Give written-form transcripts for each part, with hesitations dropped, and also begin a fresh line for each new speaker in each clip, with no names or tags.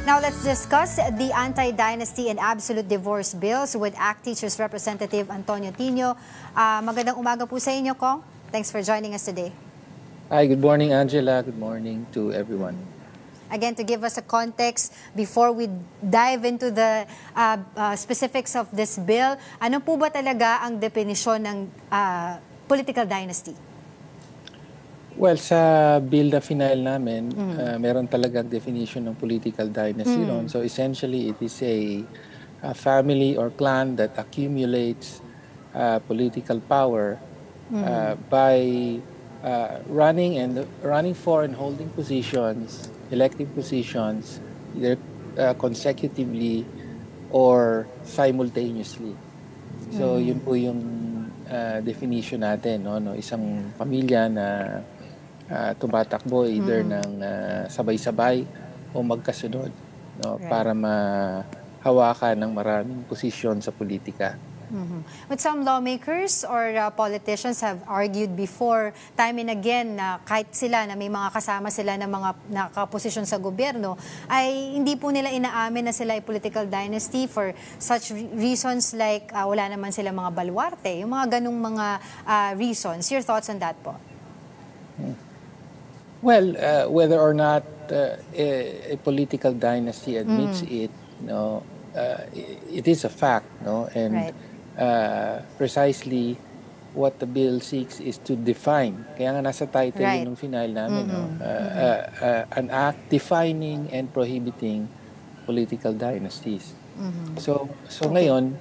Now let's discuss the anti-dynasty and absolute divorce bills with ACT Teachers Representative Antonio Tino. Magandang umaga po sa inyo, Kong. Thanks for joining us today.
Hi, good morning, Angela. Good morning to everyone.
Again, to give us a context before we dive into the specifics of this bill, ano po ba talaga ang definisyon ng political dynasty?
Well, sa bill na final namin, meron talagang definition ng political dynasty ron. So essentially, it is a family or clan that accumulates political power by running for and holding positions, elective positions, either consecutively or simultaneously. So yun po yung definition natin, no? Isang pamilya na tumatakbo either ng sabay-sabay o magkasunod, no? Right. Para mahawakan ng maraming posisyon sa politika.
But some lawmakers or politicians have argued before, time and again, na kahit sila na may mga kasama sila na mga nakaposisyon sa gobyerno, ay hindi po nila inaamin na sila ay political dynasty for such reasons like wala naman sila mga baluarte, yung mga ganung mga reasons. Your thoughts on that po?
Well, whether or not a political dynasty admits it, no, it is a fact, no, and precisely what the bill seeks is to define. Kaya nga nasa title yun ng final namin, no, an act defining and prohibiting political dynasties. So ngayon,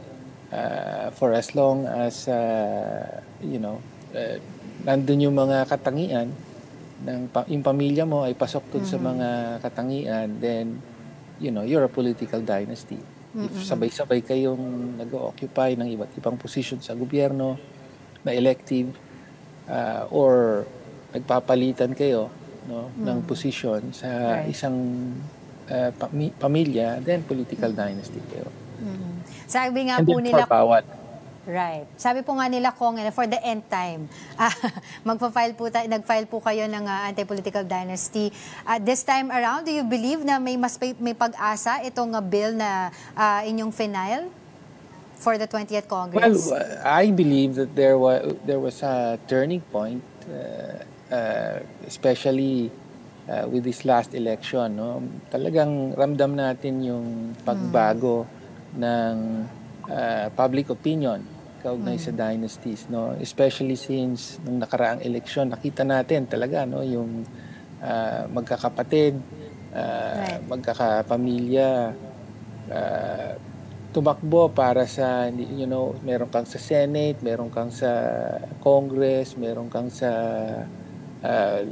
for as long as nandun yung mga katangian yung pamilya mo ay pasok dun sa mga katangian, then, you're a political dynasty. If sabay-sabay kayong nag-occupy ng iba't ibang position sa gobyerno, na elective, or nagpapalitan kayo, no, ng position sa isang pamilya, then political dynasty kayo.
Sabi nga
and
po nila...
bawat.
Right. Sabi po nga nila, Kong, for the end time, nag-file po kayo ng anti-political dynasty. This time around, do you believe na may pag-asa itong bill na inyong final for the 20th Congress?
Well, I believe that there was a turning point, especially with this last election. No? Talagang ramdam natin yung pagbago ng public opinion kaugnay sa dynasties, no, especially since nung nakaraang eleksyon nakita natin talaga, no, yung magkakapatid, magkakapamilya tumakbo para sa, meron kang sa Senate, meron kang sa Congress, meron kang sa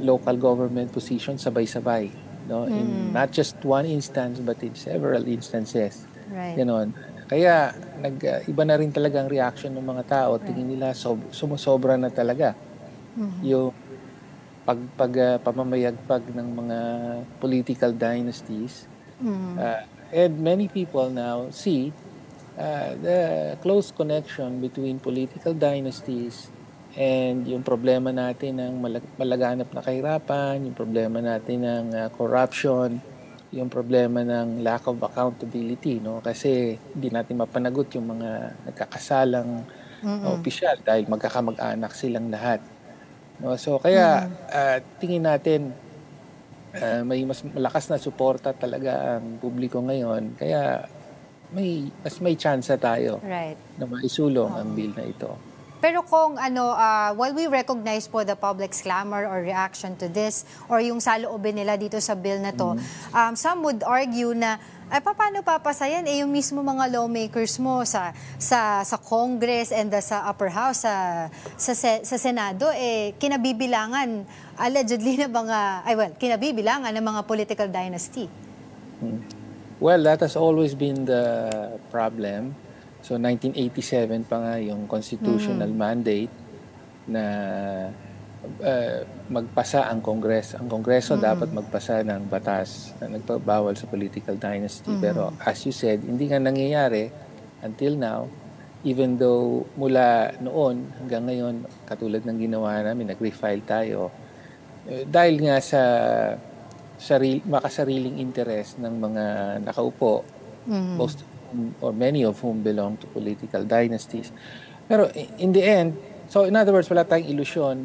local government position sabay-sabay, no, in not just one instance but in several instances. Ganon. Kaya iba na rin talagang reaction ng mga tao. Tingin nila sumusobra na talaga yung pamamayagpag ng mga political dynasties. And many people now see the close connection between political dynasties and yung problema natin ng malaganap na kahirapan, yung problema natin ng corruption, yung problema ng lack of accountability, no, kasi hindi natin mapanagot yung mga nagkakasalang opisyal dahil magkakamag-anak silang lahat, no. So kaya tingin natin may mas malakas na suporta talaga ang publiko ngayon, kaya may chance tayo na maisulong ang bill na ito.
Pero kung while we recognize po the public's clamor or reaction to this or yung saloobin nila dito sa bill na to, some would argue na paano papasayan yung mismo mga lawmakers mo sa Congress and sa upper house, sa Senado, kinabibilangan allegedly na kinabibilangan ng mga political dynasty.
Well, that has always been the problem. So 1987 pa nga yung constitutional mandate na magpasa ang Kongreso. Ang Kongreso dapat magpasa ng batas na nagpabawal sa political dynasty. Pero as you said, hindi nga nangyayari until now, even though mula noon hanggang ngayon, katulad ng ginawa namin, nag-refile tayo. Dahil nga sa makasariling interest ng mga nakaupo, most of whom, or many of whom belong to political dynasties. Pero in the end, so in other words, wala tayong ilusyon.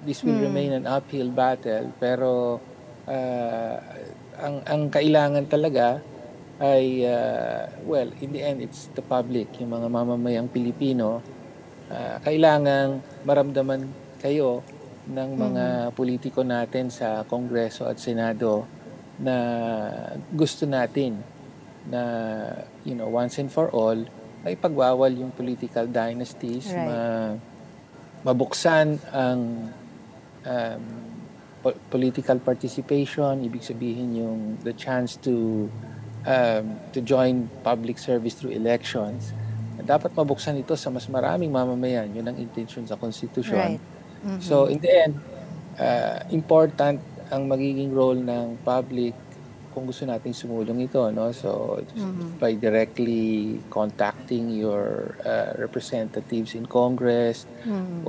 This will remain an uphill battle, pero ang kailangan talaga ay, well, in the end, it's the public, yung mga mamamayang Pilipino. Kailangang maramdaman kayo ng mga politiko natin sa Kongreso at Senado na gusto natin na, once and for all, ay pagbawal yung political dynasties,
Right.
mabuksan ang political participation, ibig sabihin yung the chance to join public service through elections. Dapat mabuksan ito sa mas maraming mamamayan. Yun ang intention sa Constitution.
Right.
So in the end, important ang magiging role ng public kung gusto nating sumulong ito, no? So by directly contacting your representatives in Congress,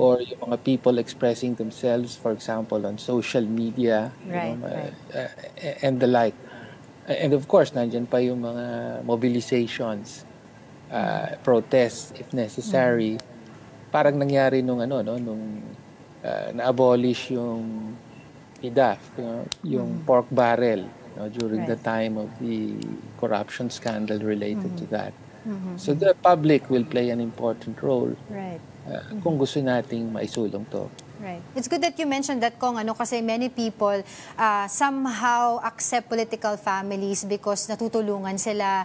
or yung mga people expressing themselves, for example, on social media,
Right,
and the like. And of course, nandyan pa yung mga mobilizations, protests if necessary. Parang nangyari nung na-abolish yung PDAF, yung pork barrel, during the time of the corruption scandal related to that. So the public will play an important role,
Right.
kung gusto nating maisulong to.
Right. It's good that you mentioned that, Kong, kasi many people somehow accept political families because natutulungan sila,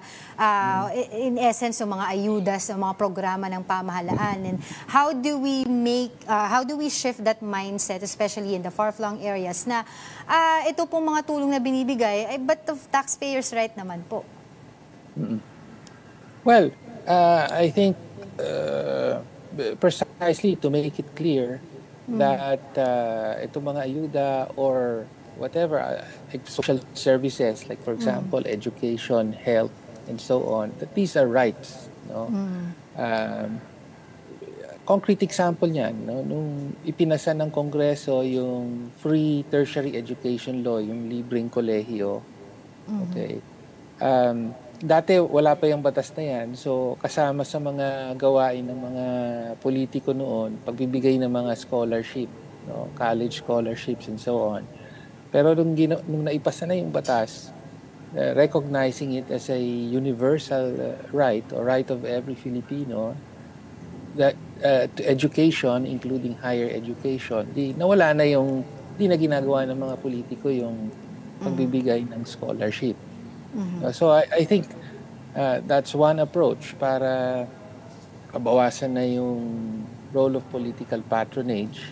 in essence, yung mga ayudas, yung mga programa ng pamahalaan. And how do we shift that mindset, especially in the far-flung areas, na ito pong mga tulong na binibigay, ay but of taxpayers' right naman po?
Well, I think precisely to make it clear that itong mga ayuda or whatever, social services, like for example, education, health, and so on, that these are rights. Concrete example niyan, nung ipinasa ng Kongreso yung free tertiary education law, yung libreng kolehiyo. Okay. Dati wala pa yung batas na yan, so kasama sa mga gawain ng mga politiko noon, pagbibigay ng mga scholarship, college scholarships and so on. Pero nung naipasa na yung batas, recognizing it as a universal right or right of every Filipino, that to education, including higher education, nawala na di na ginagawa ng mga politiko yung pagbibigay ng scholarship. So I think that's one approach para mabawasan na yung role of political patronage,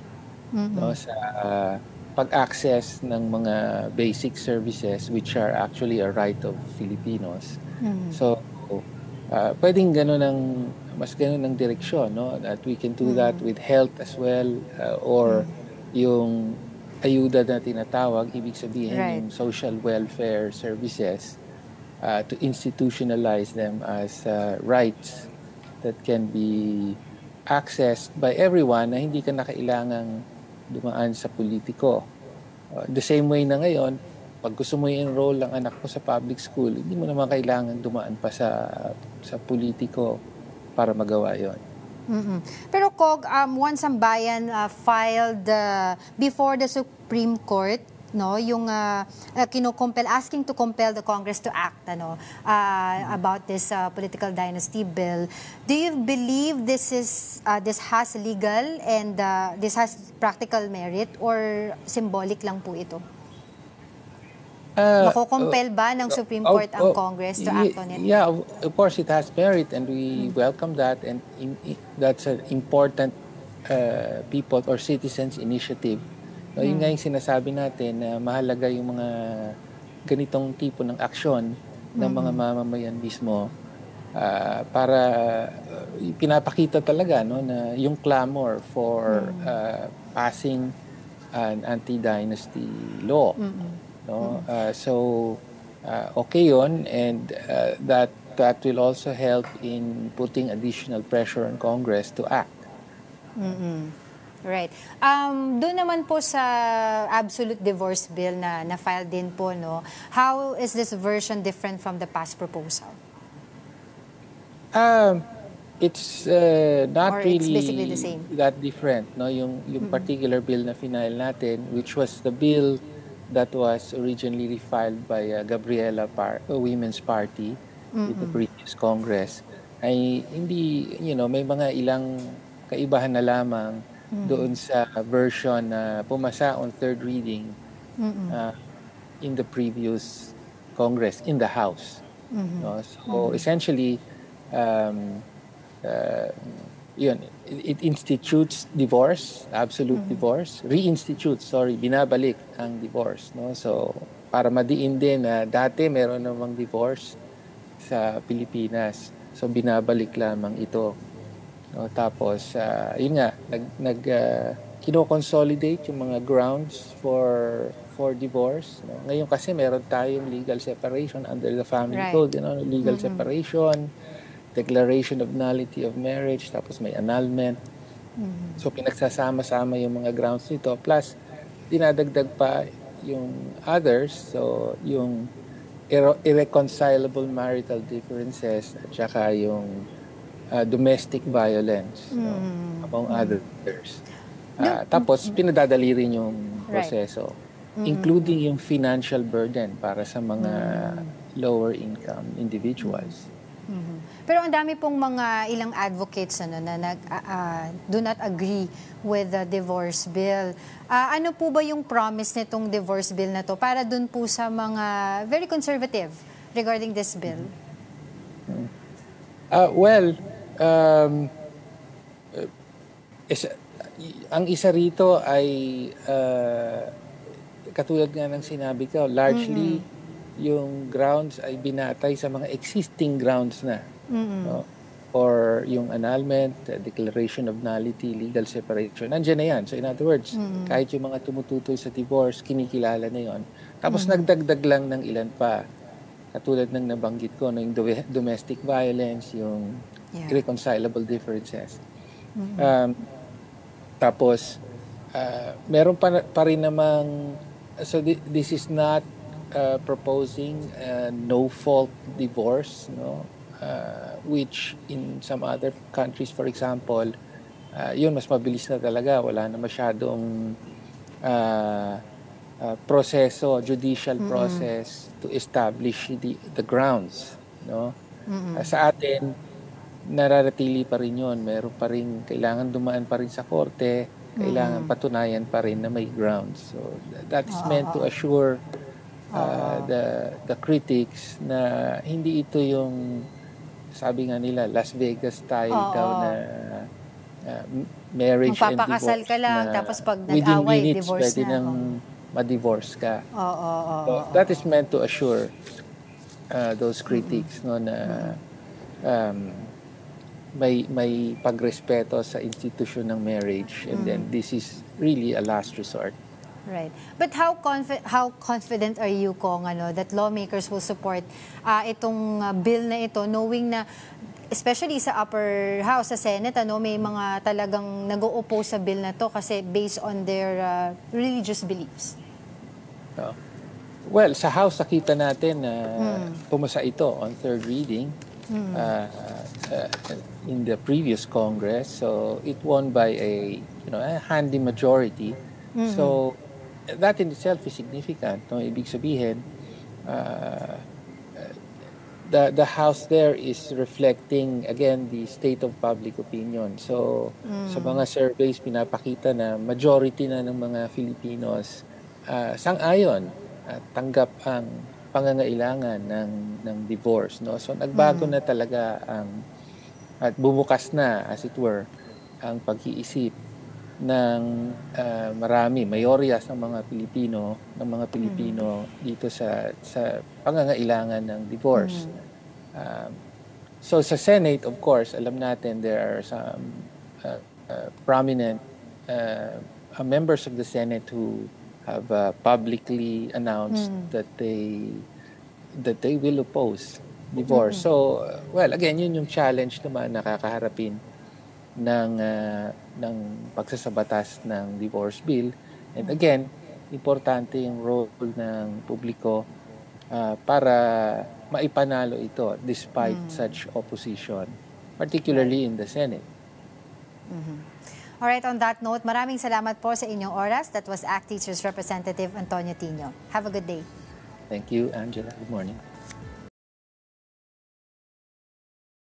sa pag-access ng mga basic services which are actually a right of Filipinos. So pwedeng mas ganun ang direksyon, that we can do that with health as well, or yung ayuda na tinatawag, ibig sabihin yung social welfare services, to institutionalize them as rights that can be accessed by everyone na hindi ka na kailangang dumaan sa politiko. The same way na ngayon, pag gusto mo i-enroll ang anak mo sa public school, hindi mo naman kailangan dumaan pa sa politiko para magawa yon.
Pero Kog, once ang bayan filed before the Supreme Court, yung asking to compel the Congress to act about this political dynasty bill. Do you believe this has legal and this has practical merit, or symbolic lang po ito? Mako-compel ba ng Supreme Court ang Congress to act on it?
Yeah, of course it has merit, and we welcome that, and that's an important people or citizens initiative. Yun nga yung sinasabi natin na mahalaga yung mga ganitong tipo ng aksyon ng mga mamamayan mismo, para pinapakita talaga na yung clamor for passing an anti-dynasty law. So okay yun, and that will also help in putting additional pressure on Congress to act.
Right. Doon naman po sa absolute divorce bill na na-file din po, no, how is this version different from the past proposal?
It's not
Or it's
really
basically the same?
that different, no? Yung particular bill na final natin, which was the bill that was originally refiled by Women's Party with the previous Congress, ay hindi, may mga ilang kaibahan na lamang doon sa version na pumasa on third reading uh, in the previous Congress, in the House. No? So essentially, yun, it institutes divorce, absolute divorce, binabalik ang divorce. No? So para madiin din na dati meron namang divorce sa Pilipinas. So binabalik lamang ito. No, tapos yun nga kino-consolidate yung mga grounds for divorce, no? Ngayon kasi meron tayong legal separation under the family code, legal separation, declaration of nullity of marriage, tapos may annulment. So pinagsasama-sama yung mga grounds nito, plus dinadagdag pa yung others, so yung irreconcilable marital differences at saka yung domestic violence, among others. Tapos, pinadadali rin yung proseso, including yung financial burden para sa mga lower income individuals.
Pero ang dami pong mga ilang advocates na do not agree with the divorce bill. Ano po ba yung promise nitong divorce bill na to para dun po sa mga very conservative regarding this bill?
Ang isa rito ay katulad nga ng sinabi ko, largely yung grounds ay binatay sa mga existing grounds na. No? Or yung annulment, declaration of nullity, legal separation. Nandiyan na yan. So in other words, kahit yung mga tumututoy sa divorce, kinikilala na yon. Tapos nagdagdag lang ng ilan pa. Katulad ng nabanggit ko, yung domestic violence, yung irreconcilable differences. Tapos, meron pa rin namang, so this is not proposing no-fault divorce, no? Which in some other countries, for example, yun, mas mabilis na talaga. Wala na masyadong proseso, judicial process to establish the grounds, no? Sa atin, nararatili pa rin yun. Meron pa rin, kailangan dumaan pa rin sa korte, kailangan patunayan pa rin na may grounds. So that is meant to assure the critics na hindi ito yung, sabi nga nila, Las Vegas style daw na marriage and divorce.
Magpapakasal ka lang, tapos pag
within
nag-away,
minutes,
divorce
pwede
na.
nang ma-divorce ka. So that is meant to assure those critics, no, na may pagrespeto sa institusyon ng marriage, and then this is really a last resort.
Right. But how confident are you, Kong, that lawmakers will support itong bill na ito, knowing na especially sa upper house, sa Senate, may mga talagang nag-o-oppose sa bill na to kasi based on their religious beliefs?
Well, sa House nakita natin na pumasa ito on third reading in the previous Congress. So it won by a handy majority. So that in itself is significant. No? Ibig sabihin, the House there is reflecting, again, the state of public opinion. So sa mga surveys, pinapakita na majority na ng mga Filipinos sang-ayon at tanggap ang pangangailangan ng divorce. No? So nagbago na talaga at bumukas na, as it were, ang pag-iisip ng mayoryas ng mga Pilipino dito sa pangangailangan ng divorce. So sa Senate, of course, alam natin there are some prominent members of the Senate who have publicly announced that they will oppose divorce. So, well, again, yun yung challenge naman na kakaharapin ng pagsasabatas ng divorce bill. And again, importante yung role ng publiko para maipanalo ito despite such opposition, particularly in the Senate.
Alright, on that note, maraming salamat po sa inyong oras. That was ACT Teachers Representative Antonio Tino. Have a good day.
Thank you, Angela. Good morning.